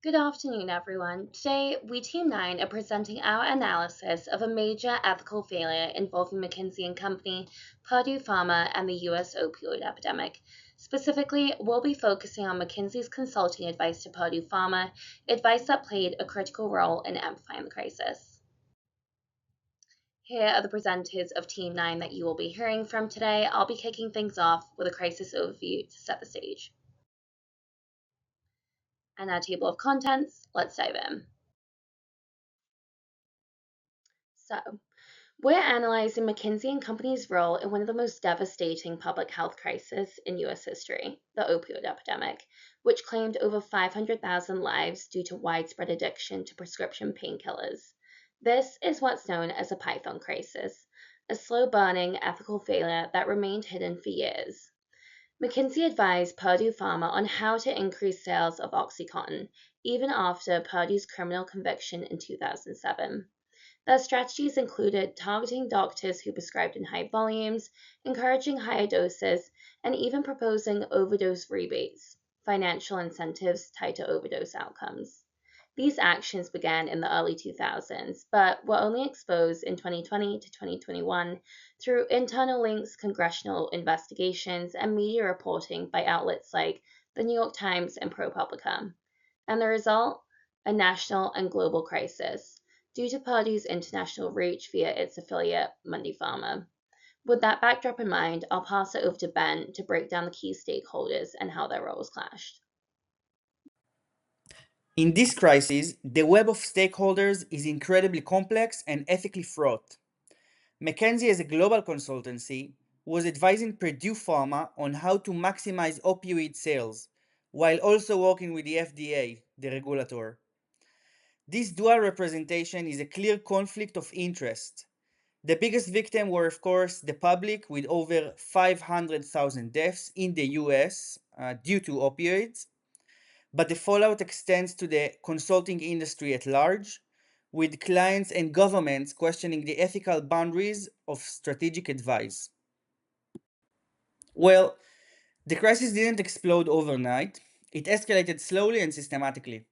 Good afternoon, everyone. Today, we Team 9 are presenting our analysis of a major ethical failure involving McKinsey & Company, Purdue Pharma, and the US opioid epidemic. Specifically, we'll be focusing on McKinsey's consulting advice to Purdue Pharma, advice that played a critical role in amplifying the crisis. Here are the presenters of Team 9 that you will be hearing from today. I'll be kicking things off with a crisis overview to set the stage. And our table of contents, let's dive in. So, we're analyzing McKinsey & Company's role in one of the most devastating public health crises in US history, the opioid epidemic, which claimed over 500,000 lives due to widespread addiction to prescription painkillers. This is what's known as a Python crisis, a slow-burning ethical failure that remained hidden for years. McKinsey advised Purdue Pharma on how to increase sales of OxyContin, even after Purdue's criminal conviction in 2007. Their strategies included targeting doctors who prescribed in high volumes, encouraging higher doses, and even proposing overdose rebates, financial incentives tied to overdose outcomes. These actions began in the early 2000s, but were only exposed in 2020 to 2021 through internal links, congressional investigations, and media reporting by outlets like the New York Times and ProPublica. And the result? A national and global crisis due to Purdue's international reach via its affiliate, Mundipharma. With that backdrop in mind, I'll pass it over to Ben to break down the key stakeholders and how their roles clashed. In this crisis, the web of stakeholders is incredibly complex and ethically fraught. McKinsey, as a global consultancy, was advising Purdue Pharma on how to maximize opioid sales, while also working with the FDA, the regulator. This dual representation is a clear conflict of interest. The biggest victims were, of course, the public, with over 500,000 deaths in the US due to opioids, but the fallout extends to the consulting industry at large, with clients and governments questioning the ethical boundaries of strategic advice. Well, the crisis didn't explode overnight. It escalated slowly and systematically.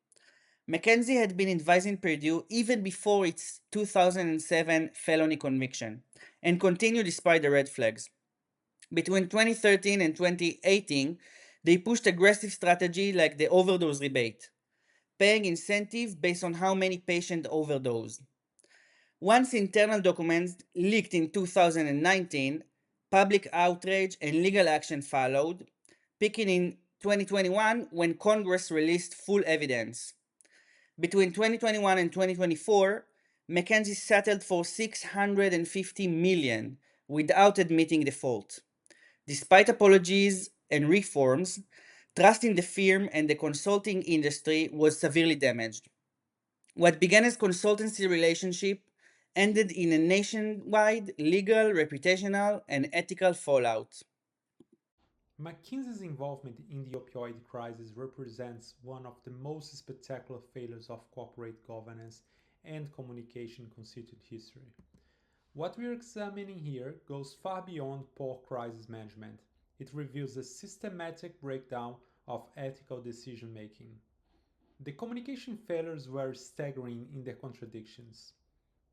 McKinsey had been advising Purdue even before its 2007 felony conviction, and continued despite the red flags. Between 2013 and 2018, they pushed aggressive strategy like the overdose rebate, paying incentive based on how many patients overdosed. Once internal documents leaked in 2019, public outrage and legal action followed, peaking in 2021 when Congress released full evidence. Between 2021 and 2024, McKinsey settled for $650 million without admitting default. Despite apologies and reforms, trust in the firm and the consulting industry was severely damaged. What began as consultancy relationship ended in a nationwide legal, reputational, and ethical fallout. McKinsey's involvement in the opioid crisis represents one of the most spectacular failures of corporate governance and communication in constituted history. What we're examining here goes far beyond poor crisis management. It reveals a systematic breakdown of ethical decision making. The communication failures were staggering in their contradictions.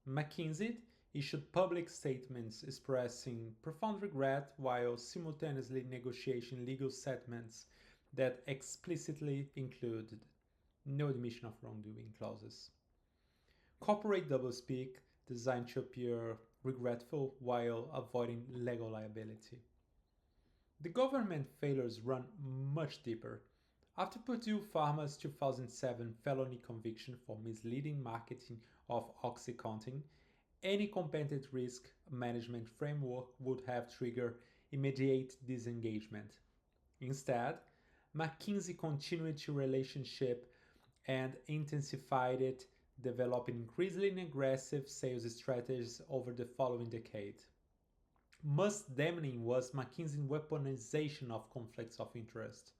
McKinsey issued public statements expressing profound regret while simultaneously negotiating legal settlements that explicitly included no admission of wrongdoing clauses. Corporate doublespeak designed to appear regretful while avoiding legal liability. The government failures run much deeper. After Purdue Pharma's 2007 felony conviction for misleading marketing of OxyContin, any competent risk management framework would have triggered immediate disengagement. Instead, McKinsey continued the relationship and intensified it, developing increasingly aggressive sales strategies over the following decade. Most damning was McKinsey's weaponization of conflicts of interest.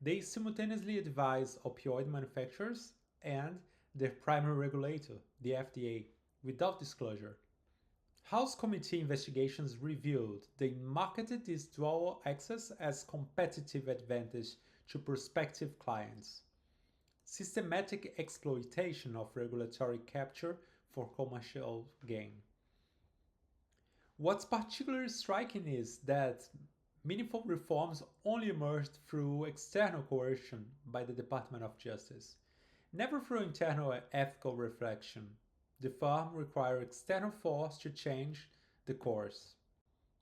They simultaneously advise opioid manufacturers and their primary regulator, the FDA, without disclosure. House committee investigations revealed they marketed this dual access as competitive advantage to prospective clients. systematic exploitation of regulatory capture for commercial gain. What's particularly striking is that meaningful reforms only emerged through external coercion by the Department of Justice, never through internal ethical reflection. The firm required external force to change the course.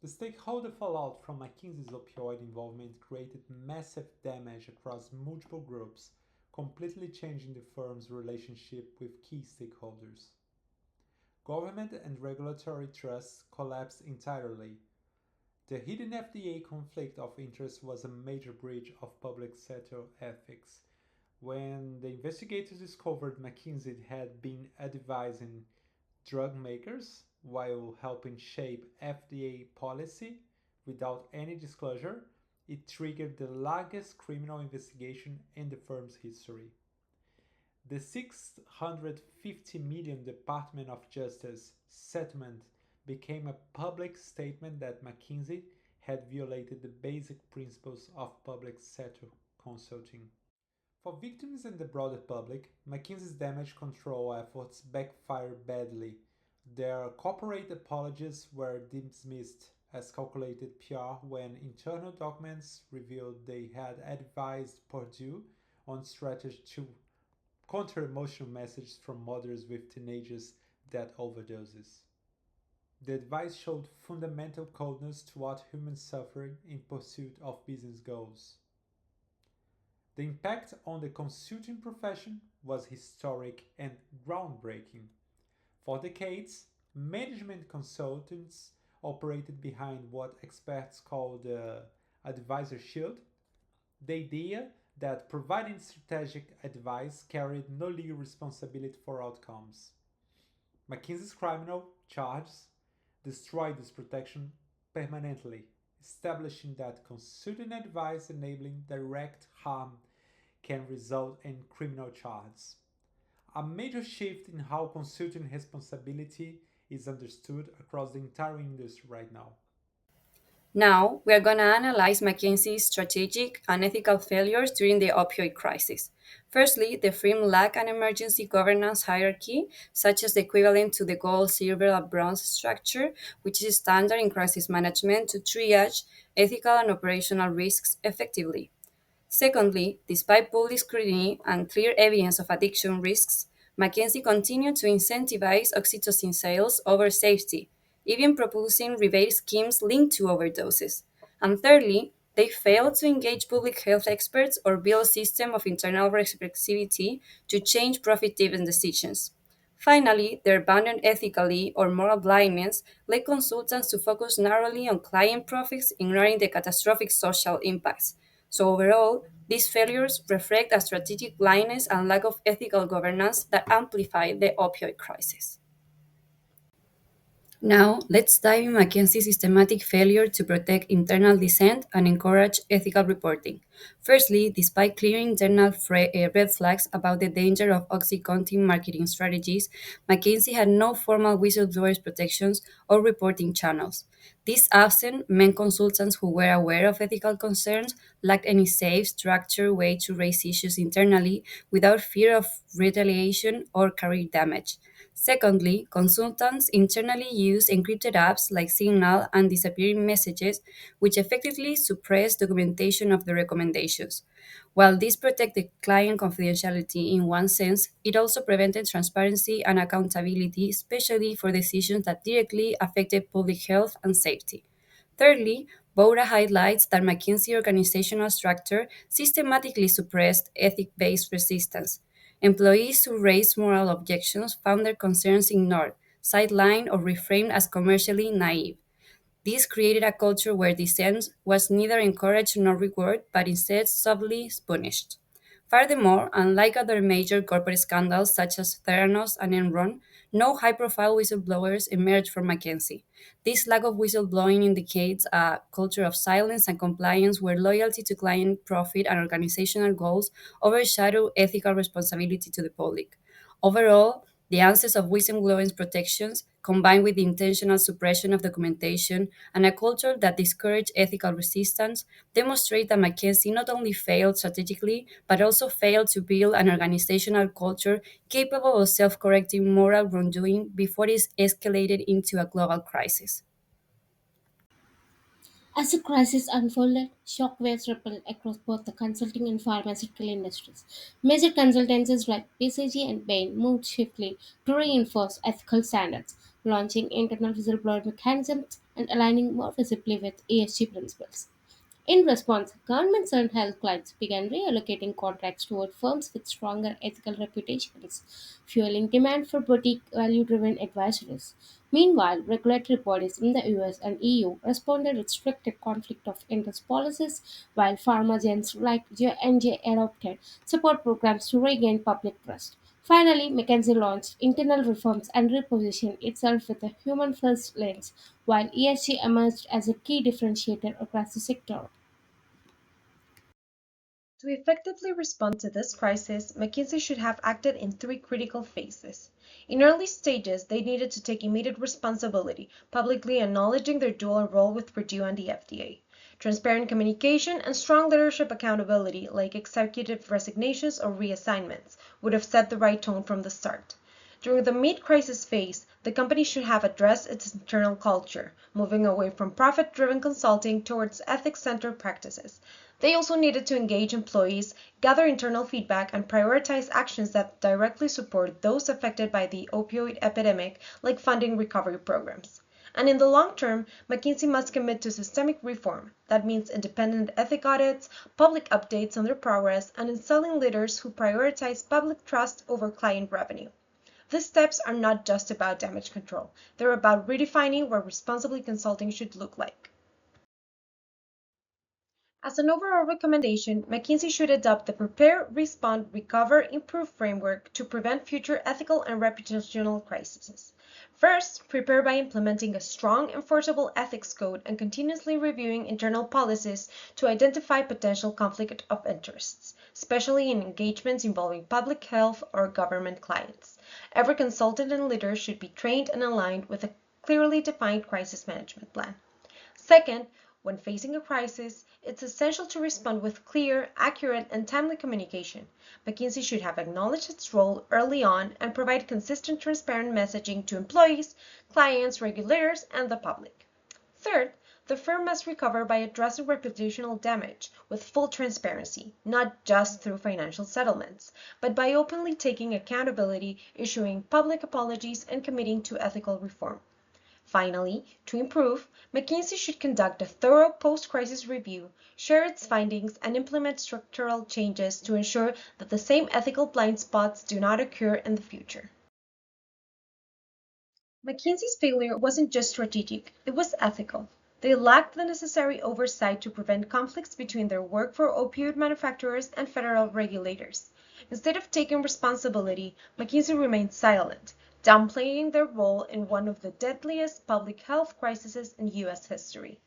The stakeholder fallout from McKinsey's opioid involvement created massive damage across multiple groups, completely changing the firm's relationship with key stakeholders. Government and regulatory trusts collapsed entirely. The hidden FDA conflict of interest was a major breach of public sector ethics. When the investigators discovered McKinsey had been advising drug makers while helping shape FDA policy without any disclosure, it triggered the largest criminal investigation in the firm's history. The $650 million Department of Justice settlement became a public statement that McKinsey had violated the basic principles of public sector consulting. For victims and the broader public, McKinsey's damage control efforts backfired badly. Their corporate apologies were dismissed as calculated PR when internal documents revealed they had advised Purdue on strategy to counter emotional messages from mothers with teenagers that overdoses. The advice showed fundamental coldness toward human suffering in pursuit of business goals. The impact on the consulting profession was historic and groundbreaking. For decades, management consultants operated behind what experts call the advisor shield, the idea that providing strategic advice carried no legal responsibility for outcomes. McKinsey's criminal charges destroyed this protection permanently, establishing that consulting advice enabling direct harm can result in criminal charges. A major shift in how consulting responsibility is understood across the entire industry right now. Now, we are going to analyze McKinsey's strategic and ethical failures during the opioid crisis. Firstly, the firm lacked an emergency governance hierarchy, such as the equivalent to the gold, silver, and bronze structure, which is standard in crisis management to triage ethical and operational risks effectively. Secondly, despite public scrutiny and clear evidence of addiction risks, McKinsey continued to incentivize oxytocin sales over safety, even proposing rebate schemes linked to overdoses. And thirdly, they failed to engage public health experts or build a system of internal reflexivity to change profit driven decisions. Finally, their abandoned ethically or moral blindness led consultants to focus narrowly on client profits, ignoring the catastrophic social impacts. So, overall, these failures reflect a strategic blindness and lack of ethical governance that amplify the opioid crisis. Now, let's dive in McKinsey's systematic failure to protect internal dissent and encourage ethical reporting. Firstly, despite clear internal red flags about the danger of OxyContin marketing strategies, McKinsey had no formal whistleblowers protections or reporting channels. This absent meant consultants who were aware of ethical concerns lacked any safe, structured way to raise issues internally without fear of retaliation or career damage. Secondly, consultants internally use encrypted apps like Signal and disappearing messages, which effectively suppress documentation of the recommendations. While this protected client confidentiality in one sense, it also prevented transparency and accountability, especially for decisions that directly affected public health and safety. Thirdly, Bora highlights that McKinsey organizational structure systematically suppressed ethic based resistance. Employees who raised moral objections found their concerns ignored, sidelined, or reframed as commercially naive. This created a culture where dissent was neither encouraged nor rewarded, but instead subtly punished. Furthermore, unlike other major corporate scandals such as Theranos and Enron, no high profile whistleblowers emerged from McKinsey. This lack of whistleblowing indicates a culture of silence and compliance where loyalty to client profit and organizational goals overshadow ethical responsibility to the public. Overall, the absence of whistleblowing protections combined with the intentional suppression of documentation and a culture that discouraged ethical resistance, demonstrate that McKinsey not only failed strategically, but also failed to build an organizational culture capable of self correcting moral wrongdoing before it escalated into a global crisis. As the crisis unfolded, shockwaves rippled across both the consulting and pharmaceutical industries. Major consultancies like BCG and Bain moved swiftly to reinforce ethical standards, launching internal whistleblower mechanisms and aligning more visibly with ESG principles. In response, governments and health clients began reallocating contracts toward firms with stronger ethical reputations, fueling demand for boutique value driven advisories. Meanwhile, regulatory bodies in the US and EU responded with stricter conflict of interest policies, while pharma giants like J&J adopted support programs to regain public trust. Finally, McKinsey launched internal reforms and repositioned itself with a human first lens, while ESG emerged as a key differentiator across the sector. To effectively respond to this crisis, McKinsey should have acted in three critical phases. In early stages, they needed to take immediate responsibility, publicly acknowledging their dual role with Purdue and the FDA. Transparent communication and strong leadership accountability, like executive resignations or reassignments, would have set the right tone from the start. During the mid-crisis phase, the company should have addressed its internal culture, moving away from profit-driven consulting towards ethics-centered practices. They also needed to engage employees, gather internal feedback, and prioritize actions that directly support those affected by the opioid epidemic, like funding recovery programs. And in the long term, McKinsey must commit to systemic reform. That means independent ethic audits, public updates on their progress, and installing leaders who prioritize public trust over client revenue. These steps are not just about damage control. They're about redefining what responsibly consulting should look like. As an overall recommendation, McKinsey should adopt the Prepare, Respond, Recover, Improve framework to prevent future ethical and reputational crises. First, prepare by implementing a strong, enforceable ethics code and continuously reviewing internal policies to identify potential conflict of interests, especially in engagements involving public health or government clients. Every consultant and leader should be trained and aligned with a clearly defined crisis management plan. Second, when facing a crisis, it's essential to respond with clear, accurate, and timely communication. McKinsey should have acknowledged its role early on and provide consistent, transparent messaging to employees, clients, regulators, and the public. Third, the firm must recover by addressing reputational damage with full transparency, not just through financial settlements, but by openly taking accountability, issuing public apologies, and committing to ethical reform. Finally, to improve, McKinsey should conduct a thorough post-crisis review, share its findings, and implement structural changes to ensure that the same ethical blind spots do not occur in the future. McKinsey's failure wasn't just strategic, it was ethical. They lacked the necessary oversight to prevent conflicts between their work for opioid manufacturers and federal regulators. Instead of taking responsibility, McKinsey remained silent, downplaying their role in one of the deadliest public health crises in U.S. history.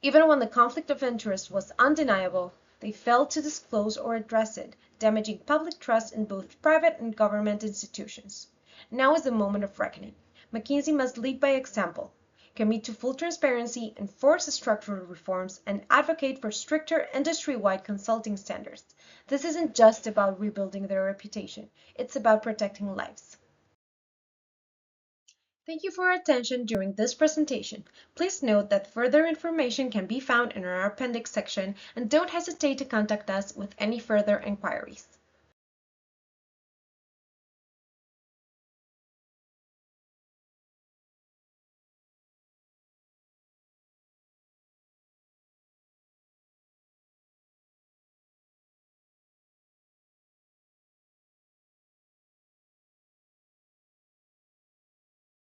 Even when the conflict of interest was undeniable, they failed to disclose or address it, damaging public trust in both private and government institutions. Now is the moment of reckoning. McKinsey must lead by example, commit to full transparency, enforce structural reforms, and advocate for stricter industry-wide consulting standards. This isn't just about rebuilding their reputation, it's about protecting lives. Thank you for your attention during this presentation. Please note that further information can be found in our appendix section, and don't hesitate to contact us with any further inquiries.